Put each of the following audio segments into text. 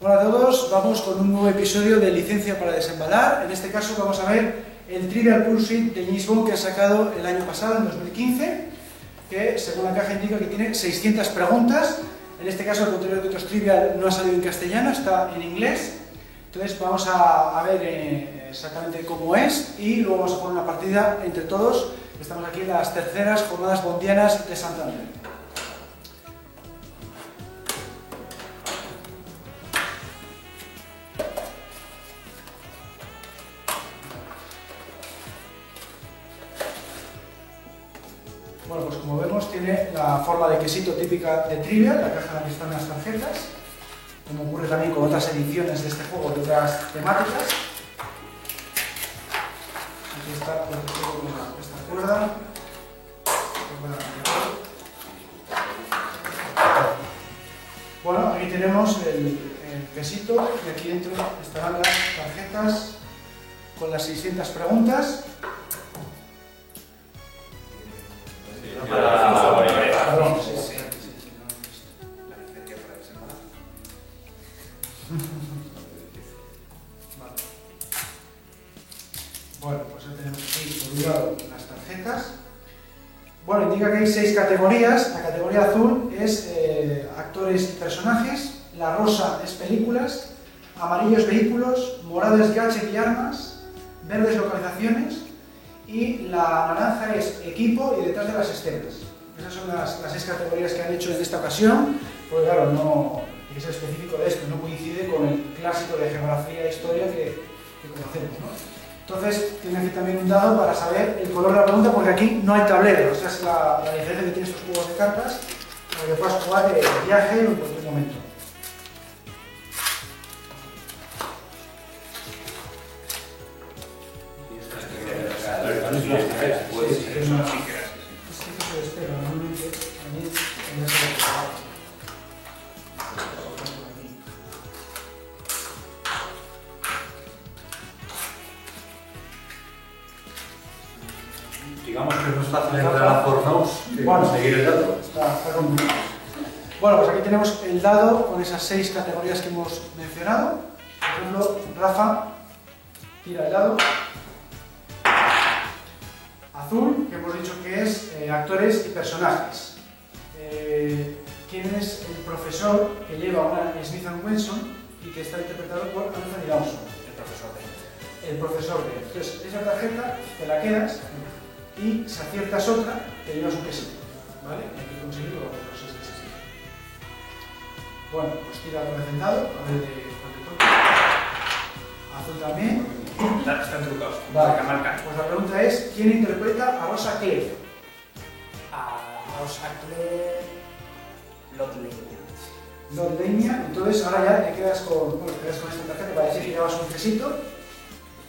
Hola a todos, vamos con un nuevo episodio de Licencia para Desembalar. En este caso vamos a ver el Trivial Pursuit de James Bond que ha sacado el año pasado, en 2015, que según la caja indica que tiene 600 preguntas. En este caso el contenido de otros Trivial no ha salido en castellano, está en inglés. Entonces vamos a ver exactamente cómo es y luego vamos a poner una partida entre todos. Estamos aquí en las terceras jornadas bondianas de Santander. Bueno, pues como vemos tiene la forma de quesito típica de Trivial, la caja en la que están las tarjetas, como ocurre también con otras ediciones de este juego de otras temáticas. Aquí está esta cuerda. Bueno, aquí tenemos el quesito y aquí dentro estarán las tarjetas con las 600 preguntas. Bueno, pues ya tenemos aquí por un lado las tarjetas. Bueno, indica que hay 6 categorías. La categoría azul es actores y personajes, la rosa es películas, amarillo es vehículos, morado es gadget y armas, verde es localizaciones y la naranja es equipo y detrás de las escenas. Esas son las 6 categorías que han hecho en esta ocasión, porque claro, no hay que ser específico de esto, no coincide con el clásico de geografía e historia que conocemos, ¿no? Entonces, tiene aquí también un dado para saber el color de la pregunta, porque aquí no hay tablero. Esa es la diferencia que tienen estos juegos de cartas, para que puedas jugar de viaje o en cualquier momento. Digamos que es más fácil entrar a Fornox que conseguir el dato. Está complicado. Bueno, pues aquí tenemos el dado con esas 6 categorías que hemos mencionado. Por ejemplo, Rafa tira el dado. Azul, que hemos dicho que es actores y personajes. ¿Quién es el profesor que lleva una Smith & Wesson y que está interpretado por Anthony Dawson? El profesor de él. Entonces, esa tarjeta te la quedas y si aciertas otra, te llevas un quesito, ¿vale? Hay que conseguir los 6 quesos. Bueno, pues tira otra vez el dado, a ver de cuánto toca. Azul también. Están trucados. Vale, pues la pregunta es, ¿quién interpreta a Rosa Claire? A Rosa Claire... Lot Leña. Lot Leña, entonces ahora ya te quedas con, bueno, te quedas con esta tarjeta para decir que llevas un quesito.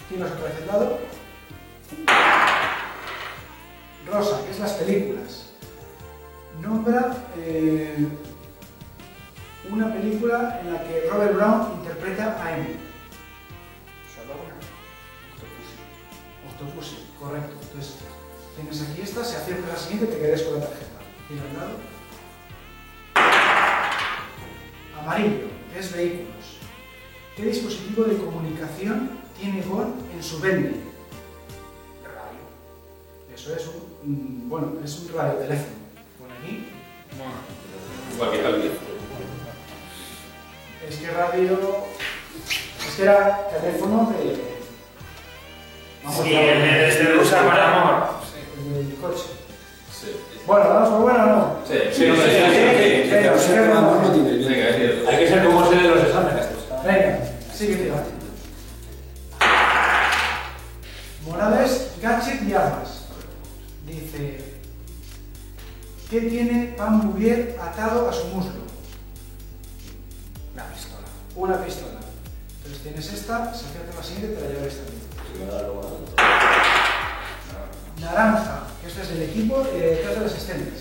Tienes otra vez el dado. Rosa, que es las películas. Nombra una película en la que Robert Brown interpreta a M. Solo una. Octopussy, correcto. Entonces, tienes aquí esta, si aciertas la siguiente te quedas con la tarjeta. Tira el dado. Amarillo, que es vehículos. ¿Qué dispositivo de comunicación tiene Bond en su Bentley? Eso es un, bueno, es un radioteléfono. Pone aquí. Igual que tal. Es que radio... Es que era teléfono de... Sí, el de usar con amor. Sí, el del coche. Sí. Bueno, ¿vamos por bueno o no? Sí, sí, sí. Hay que ser como se de los exámenes. Venga, sigue tirando. Morales, gadget y armas. Dice, ¿qué tiene Pam Bouvier atado a su muslo? Una pistola. Una pistola. Entonces tienes esta, si aciertas la siguiente te la llevarás también. Naranja, que esto es del equipo y detrás de las escenas.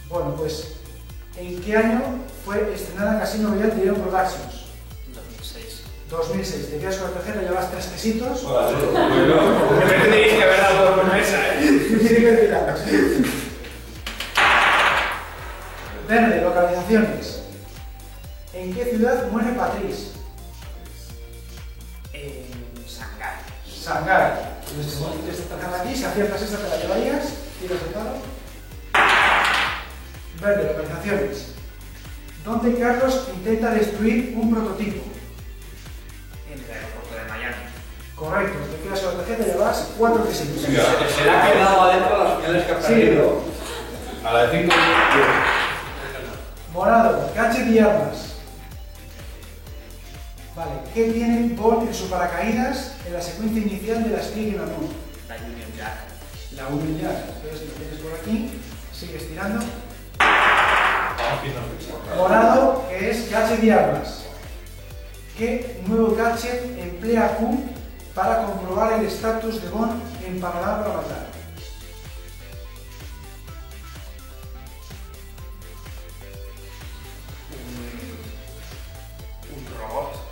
Bueno, pues, ¿en qué año fue estrenada Casino Royale de Iron Productions? 2006. 2006. Te quedas con la tarjeta, llevas 3 quesitos. De repente te dije que haber dado por mesa, Tiene que tirar. Verde, localizaciones. ¿En qué ciudad muere Patrice? En Shanghái. Shanghái. Entonces, esta aquí, si aciertas esta te la llevarías. Tiras el dado. Verde, localizaciones. ¿Dónde Carlos intenta destruir un prototipo? En el aeropuerto de Miami. Correcto, te quedas con la tarjeta y llevas 4 de 5. Se le ha quedado adentro las opciones que ha perdido. A la de 5. Morado, gadget y armas. Vale, ¿qué tiene Bond en su paracaídas en la secuencia inicial de la espía que mamó? La Union Jack. La Union Jack. Entonces lo tienes por aquí, sigues tirando. Morado, que es gadget y armas. ¿Qué nuevo gadget emplea Q para comprobar el estatus de Bond en Panorama para Matar? Un robot.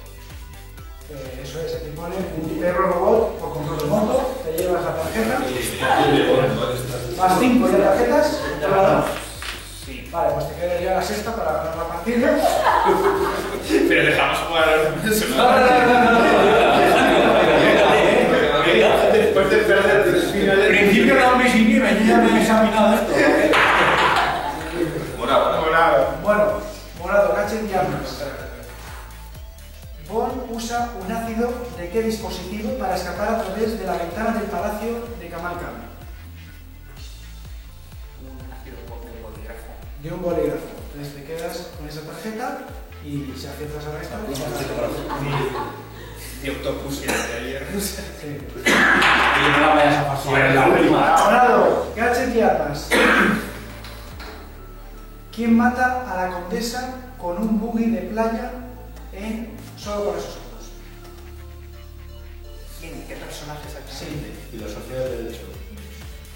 Eso es, aquí pone un perro robot por control remoto, te llevas la tarjeta. Más 5 de tarjetas, te la damos. Sí. Vale, pues te queda ya la sexta para ganar la partida. Pero dejamos jugar a los Después de perder el final. Al principio no me sirvió, yo ya me he examinado esto. Morado. Bueno, morado, gadget y armas. Bond usa un ácido de qué dispositivo para escapar a través de la ventana del palacio de Kamal Khan. Un ácido de bolígrafo. De un bolígrafo. Entonces te quedas con esa tarjeta y si aciertas a esta, pues de Octopus que de ayer. sí. Y no la vayas a pasar en la última. Morado, gadget y armas. ¿Quién mata a la condesa con un buggy de playa en Solo con esos ojos? ¿Quién? ¿Qué personaje Sí. exactamente? Filosofía del derecho.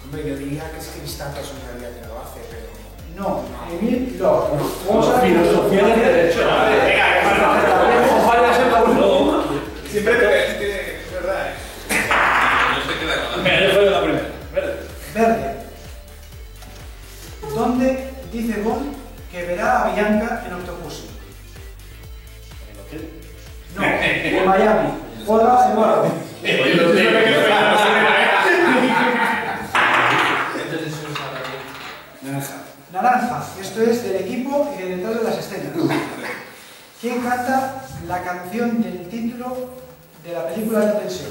Hombre, yo diría que es Cristatos en realidad que lo hace, pero... No, Emil Locke. Vamos a Filosofía del derecho. No fallas en la última. Siempre te... Es verdad, No se queda con la... Mira, yo soy la primera. Verde. ¿Dónde dice Bond que verá a Bianca en Octopussy? No, en Miami. Juega en Miami. Naranja. Esto es del equipo y de detrás de las escenas. ¿Quién canta la canción del título de la película de tensión?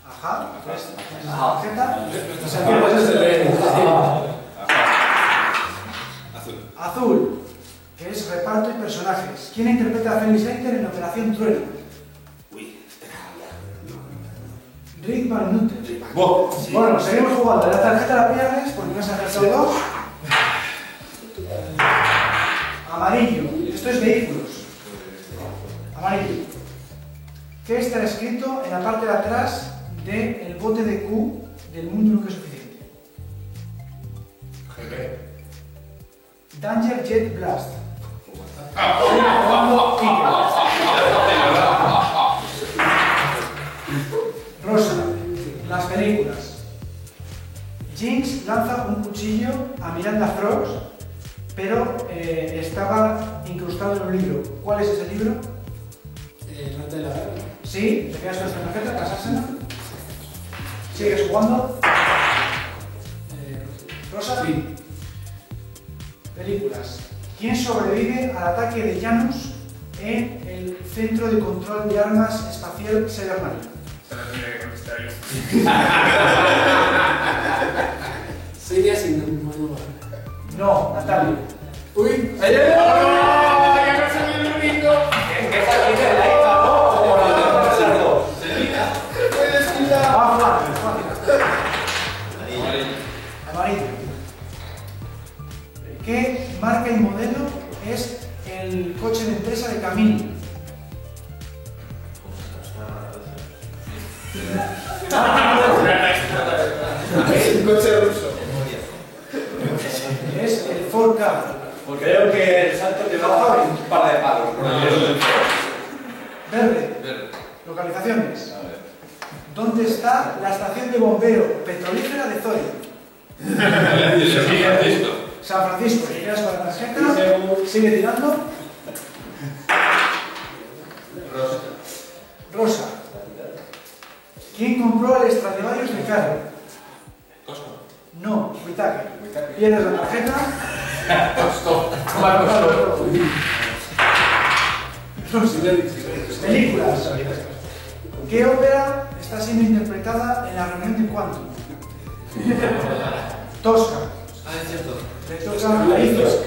Ajá. Entonces, tienes la tarjeta. O sea, ¿qué puedes hacer? Azul. Azul, que es reparto y personajes. ¿Quién interpreta a Felix Leiter en Operación Trueno? Uy. Rick Van Noten. Bueno, seguimos jugando. La tarjeta la pierdes porque no has acertado dos. Amarillo. Esto es vehículos. Amarillo. ¿Qué está escrito en la parte de atrás del bote de Q del mundo nunca es suficiente? Danger Jet Blast. Rosa. Las películas. Jinx lanza un cuchillo a Miranda Frost, pero estaba incrustado en un libro. ¿Cuál es ese libro? La tela, ¿verdad? Sí, te quedas con esta tarjeta, pasársela. ¿Sigues jugando? Rosa. Sí. Películas. ¿Quién sobrevive al ataque de Janus en el Centro de Control de Armas Espacial Cybermarine? Se lo tendría que contestar yo. Sería sin manual. No, Natalia. Uy. ¡Ya me ha salido el domingo! Ah, fácil. Amarillo. ¿Qué marca y modelo es el coche de empresa de Camino? Un coche ruso. Es el Ford Ka. Porque creo que el salto te va un par de palos. Verde. Verde. Localizaciones. ¿Dónde está la estación de bombeo petrolífera de Zoya? San Francisco. San Francisco, te quedas con la tarjeta, sigue tirando. Rosa. ¿Quién compró el Stradivarius de Caro? No, Whittaker. Pierdes la tarjeta. Películas. ¿Qué ópera está siendo interpretada en la reunión de Quantum? Tosca. Ah, es cierto. Le toca a Isis.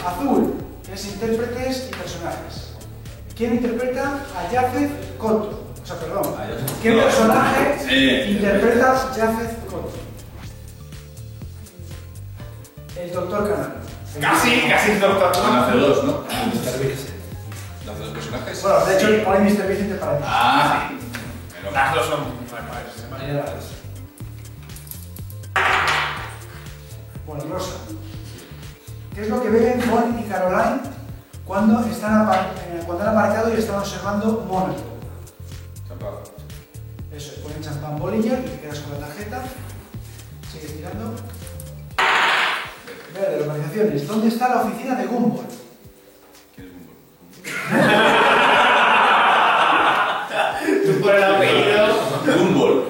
Azul, que es intérpretes y personajes. ¿Quién interpreta a Jafet Koto? O sea, perdón. ¿Qué personaje interpreta a Jafet Koto? El Doctor Canal. Casi el doctor. Son hace dos, ¿no? Las dos personajes. Bueno, de hecho, pone Mr. Vicente para ti. Ah, Las dos son. Bueno, Rosa. ¿Qué es lo que beben Bonnie y Caroline cuando han aparcado y están observando Mónaco? Champán. Eso es, ponen champán Bollinger y te quedas con la tarjeta. Sigues tirando. Verde, localizaciones. ¿Dónde está la oficina de Gumball? ¿Quién es Gumball? Tú por el apellido. Gumball.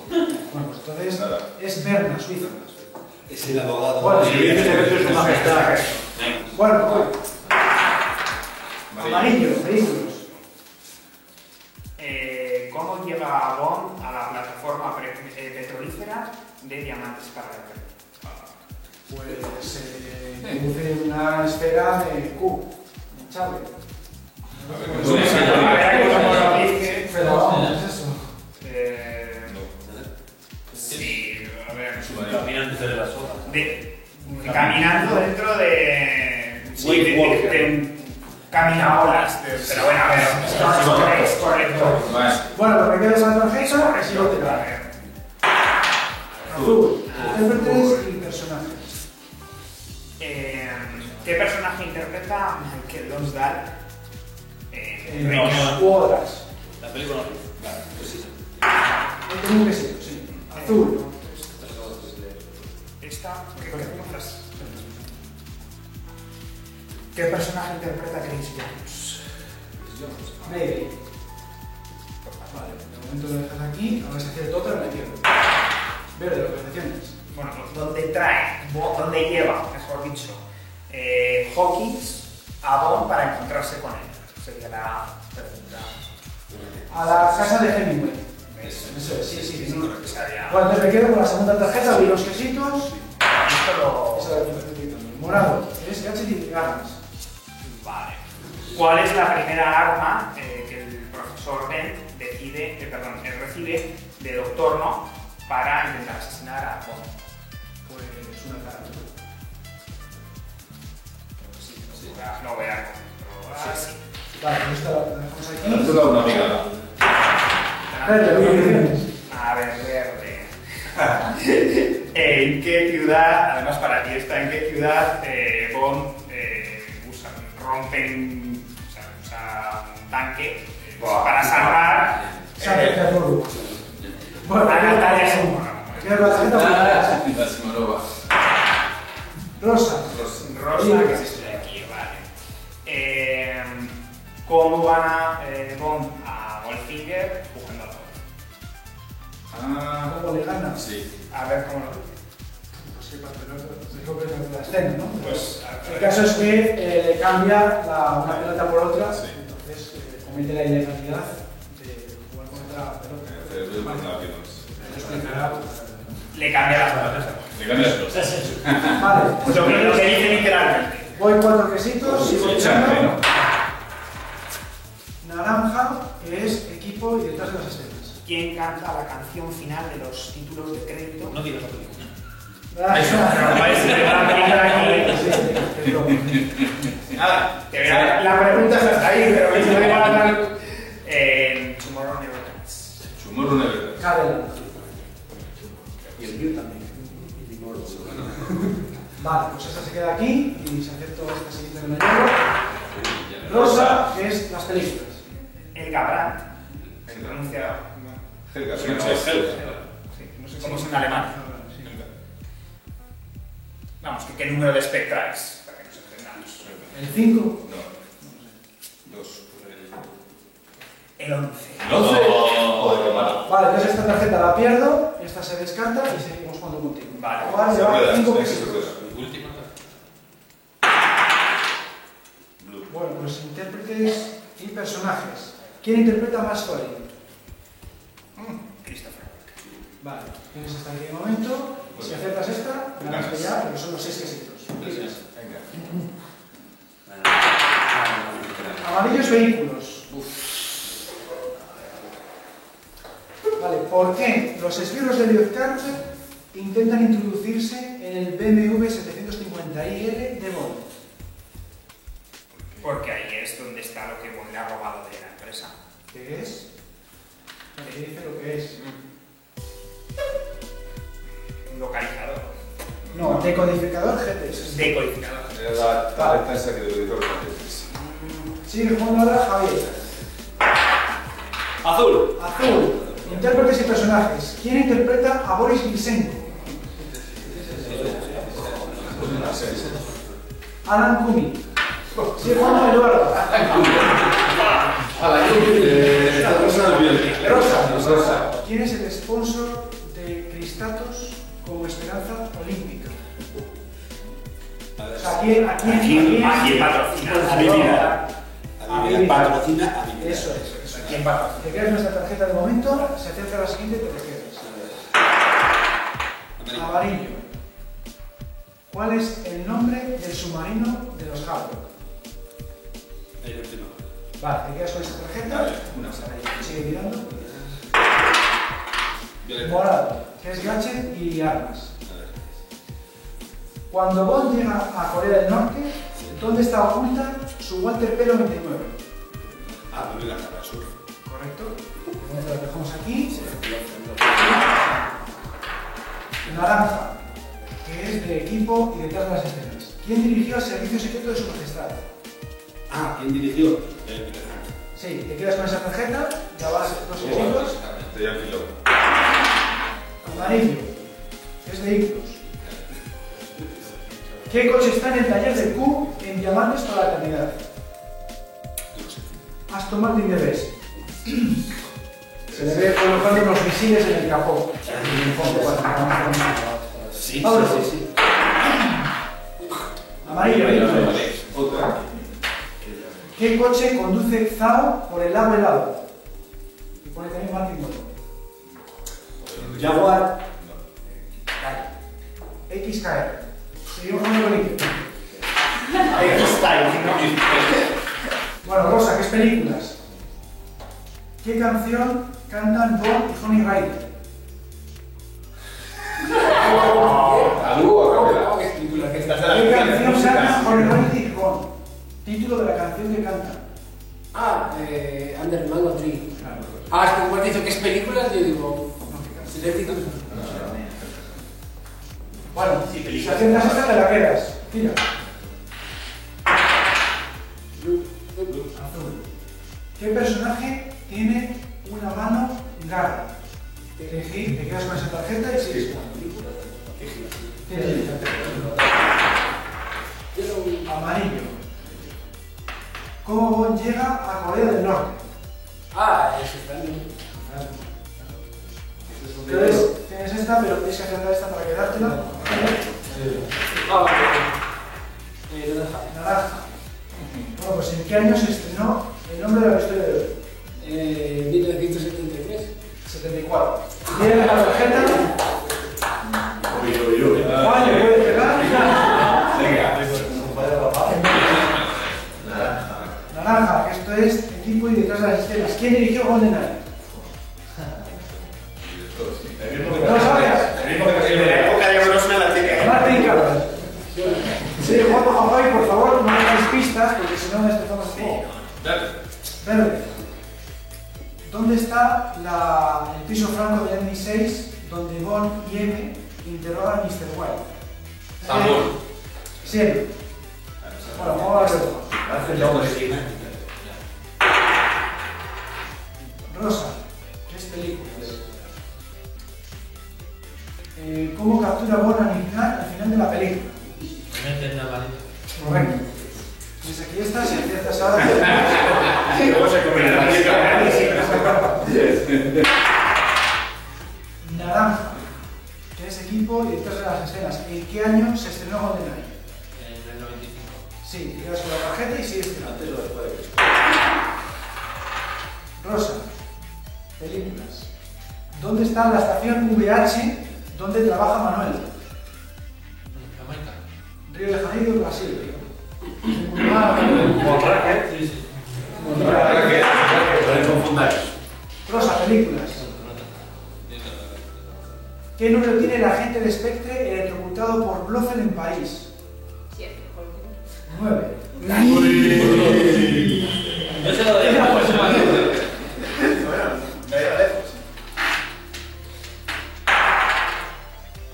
Bueno, pues entonces Nada. es Berna, Suiza. Es el abogado. Bueno, si dices que es su majestad. Bueno, voy. Amarillo, vehículos. ¿Cómo llega Bond a la plataforma petrolífera de Diamantes Carrera? Pues produce una esfera de Q. Chave. Pero vamos, es eso. Sí, a ver. Caminante de las horas. Caminando dentro de. Sí, de un caminaolas. Pero bueno, a ver. Es correcto. Bueno, lo que queda es la tarjeta, así lo te da. Azul. Intérpretes y personajes. ¿Qué personaje interpreta Michael Lonsdale? U horas. La película no. Vale, pues sí. Tengo que ser, sí. Azul. Esta, ¿qué cosas? ¿Qué personaje interpreta Grace Jones? Maybe. Vale, de momento lo dejas aquí. Ahora se hace el total, me quiero. Verde, localizaciones. Bueno, donde lleva, mejor dicho, Hawkins a Bond para encontrarse con él. Sería la pregunta. A la casa de Hemingway. Eso Eso es, sí. no creo que estaría. Bueno, entonces me quedo con la segunda tarjeta, vi los quesitos. Esto lo. Esa de aquí, morado. Es gadget y armas. Vale. ¿Cuál es la primera arma que el profesor Dent recibe de Doctor No para intentar asesinar a Bond? Pues una cara. Sí, lo voy a comprobar. Sí. Vale, pues esta la dejamos aquí. Tú da una picada. Verde, localizaciones. A ver, verde. ¿En qué ciudad, además para ti está, en qué ciudad Bond rompen, usa un tanque para salvar San Petersburgo. Bueno, a aquí Natalia la Simona? quiero la tarjeta. La Simorova. Rosa. Rosa, que es este de aquí, vale. ¿Cómo gana Bond a Goldfinger jugando al juego? ¿Cómo le gana? Sí. A ver cómo lo Pues sí, se copia la escena, ¿no? Pues, El caso es que le cambia una pelota por otra, Sí. entonces comete la ilegalidad de jugar con otra pelota. Lo explicará. le cambia las pelotas. Le cambias cosas. Vale, Pues lo que dice literalmente. voy 4 quesitos y voy Echarte, echando. ¿no? Naranja, que es equipo y detrás de las escenas. ¿Quién canta la canción final de los títulos de crédito? No digas la película. La pregunta está hasta ahí, pero me voy a hablar en Tomorrow Never Dies. Chumorro Never. Cadena. Y el mío también. Vale, pues esta se queda aquí y se acepto esta siguiente que me llevo. Rosa, que es las películas. El Gabran se pronuncia. Helga, Sí, no sé cómo es en alemán. Vamos, que qué número de espectra es, para que nos entendamos. ¿El 5? No. 2 por El 11. el 11. Joder, qué malo. Vale, entonces esta tarjeta la pierdo, esta se descarta y seguimos jugando contigo. Vale. Vale, Se lleva puede, 5 se pesitos. puede. Última. Blue. Bueno, pues intérpretes y personajes. ¿Quién interpreta más Thorin? Christopher. Vale, tienes hasta aquí de momento. Si aciertas esta, ganas ya, porque son los 6 quesitos. Venga. Amarillos vehículos. Vale, ¿por qué los esbirros de Elliot Carter intentan introducirse en el BMW 750iL de Bond? Porque ahí es donde está lo que Bond le ha robado de la empresa. ¿Qué es? ¿Qué dice lo que es? Localizador. No, decodificador GPS. Decodificador. Era la defensa que debería hacer. Sigue jugando ahora Javier. Azul. Azul. Intérpretes y personajes. ¿Quién interpreta a Boris Lysenko? Alan Cumming. Sigue jugando Eduardo. Rosa. ¿Quién es el sponsor de Cristatos como esperanza olímpica? O sea, ¿a quién patrocina? Patrocina a mi Eso es. ¿Quién patrocina? Te quedas nuestra tarjeta de momento, se acerca a la siguiente y te quedas. Amarillo. ¿Cuál es el nombre del submarino de los Hardrock? El último. Vale, te quedas con esta tarjeta. Sigue tirando. Morado, que es gadget y armas. Cuando Bond llega a Corea del Norte, ¿dónde está oculta su Walter Pelo 29? Ah, no me la cara sur. Correcto. Lo dejamos aquí. Naranja, que es de equipo y detrás de las escenas. ¿Quién dirigió el servicio secreto de su majestad? Ah, ¿quién dirigió? Peter Hank. Sí, te quedas con esa tarjeta, ya vas 2 segundos. Estoy al filo. Amarillo, que es vehículos. ¿Qué coche está en el taller del Q en Diamantes para la Eternidad? Aston Martin DBS. Se le ve colocando los misiles en el capó. Sí, Vámonos. sí. Amarillo, vehículos. Otra. ¿Qué coche conduce Zhao por el lago helado? Y pone también Martin Moto. Jaguar. XKR. Seguimos con el bonito. Ahí está, ¿no? Bueno, Rosa, ¿qué es películas? ¿Qué canción cantan Bond y Honey Rider? ¿Algo o capela? ¿Qué canción cantan Honey Rider y Bond? Título de la canción que cantan. Under the Mango Tree. Es que como has dicho que es películas, yo digo. Si le título. Bueno, si aciertas esta, te la quedas. Tira. Azul. ¿Qué personaje tiene una mano garra? Te quedas con esa tarjeta y sigues jugando. Tira. Amarillo. ¿Cómo Bond llega a Corea del Norte? Eso está bien. Entonces, tienes esta, pero tienes que acertar esta para quedártela. Naranja. Bueno, pues ¿en qué año se estrenó El nombre de la historia de hoy? 1973. 74. Tienes la tarjeta. Juan, ¿le puedes pegar? Naranja, que esto es equipo y detrás de las escenas. ¿Quién dirigió GoldenEye? ¿No lo sabes? De la época de Brosnan la tiene. Martín Carlos. Sí, Juanjo Javi, por favor, no hagáis pistas, porque si no destrozamos así. Verde. ¿Dónde está el piso franco de MI6 donde Bond y M interrogan a Mr. White? Samuel. Sí. Bueno, vamos a verlo. Rosa, ¿qué es películas? ¿Cómo captura Bond a Nick al final de la película? Correcto. Pues aquí estás y aciertas ahora. Luego se come la chica. Naranja. Que es equipo y detrás de las escenas. ¿En qué año se estrenó GoldenEye? En el 95. Sí, te quedas con la tarjeta y sigues tirando. Antes o después de Cristo. Rosa. Películas. ¿Dónde está la estación VH donde trabaja Manuel? Jamaica. Río de Janeiro, Brasil. Monraque. Sí, sí. Monraque. No le confundáis. Rosa, películas. ¿Qué número tiene el agente de Spectre electrocutado por Blofeld en París? 7. 9. Yo se lo doy a la próxima.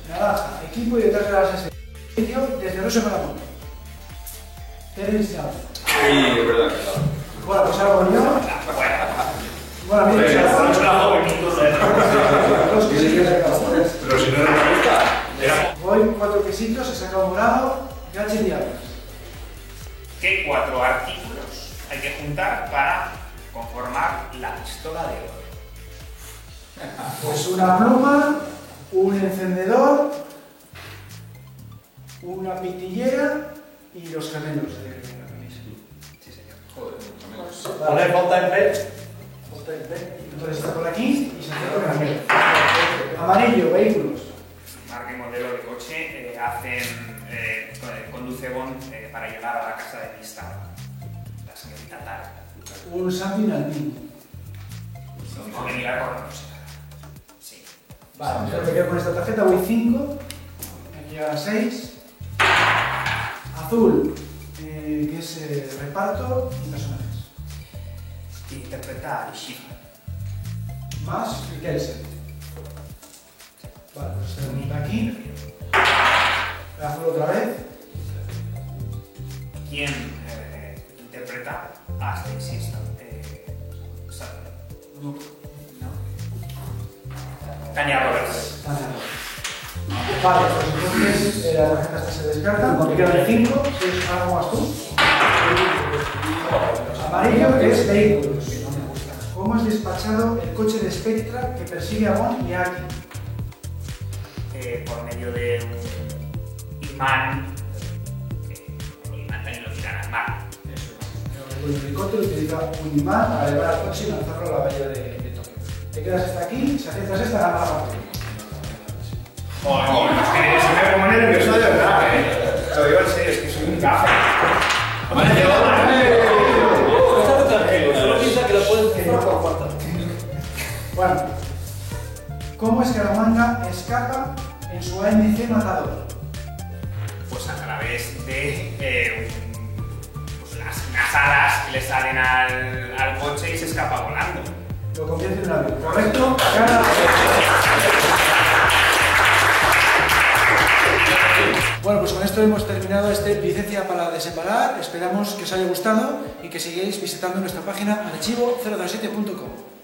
Naranja, equipo y detrás de las escenas. Desde Rosa para Monte. Terence Young. Sí, es verdad, claro. Bueno, pues ahora voy yo. Bueno, mira, Pero si no nos gusta, voy 4 quesitos, he sacado morado, gache diablos. ¿Qué 4 artículos hay que juntar para conformar la pistola de oro? Pues una pluma, un encendedor, una pitillera y los gemelos de la camisa. Sí, señor. joder, amigos. Vale, falta en P. Entonces está por aquí y se hace con el amarillo. Amarillo, vehículos. Marca y modelo de coche conduce Bond para llegar a la casa de Lista, la señorita Tara. Un Santin Alpine. Venir a conocer. Sí. Vale, yo me quedo con esta tarjeta, voy 5. Aquí a 6. Azul, que es reparto y personajes. Interpreta a Schiffer. Más Mikkelsen. Vale, pues tenemos aquí. El azul otra vez. ¿Quién interpreta a Stacy No. Tania Roberts. Vale, pues entonces las tarjetas se descartan. Me quedan 5. ¿Tienes algo más tú? Amarillo, que es vehículos. ¿Cómo es despachado el coche de Spectra que persigue a Bond y a Aki? Por medio de un imán. Un imán también lo tiran al mar. El helicóptero utiliza un imán para llevar al coche y lanzarlo a la bahía de Tokio. Te quedas hasta aquí, si aciertas esta, ganas la partida. Joder, es que se me pone nervioso de verdad, Lo digo en serio, es que soy un gafe. Solo piensa que lo pueden empezar por cuarta. Bueno, ¿cómo es que la manga escapa en su AMC matador? Pues a través de pues unas alas que le salen al coche y se escapa volando. Lo convierte en un avión, ¿correcto? Gana. Bueno, pues con esto hemos terminado este licencia para desembalar. Esperamos que os haya gustado y que sigáis visitando nuestra página archivo007.com.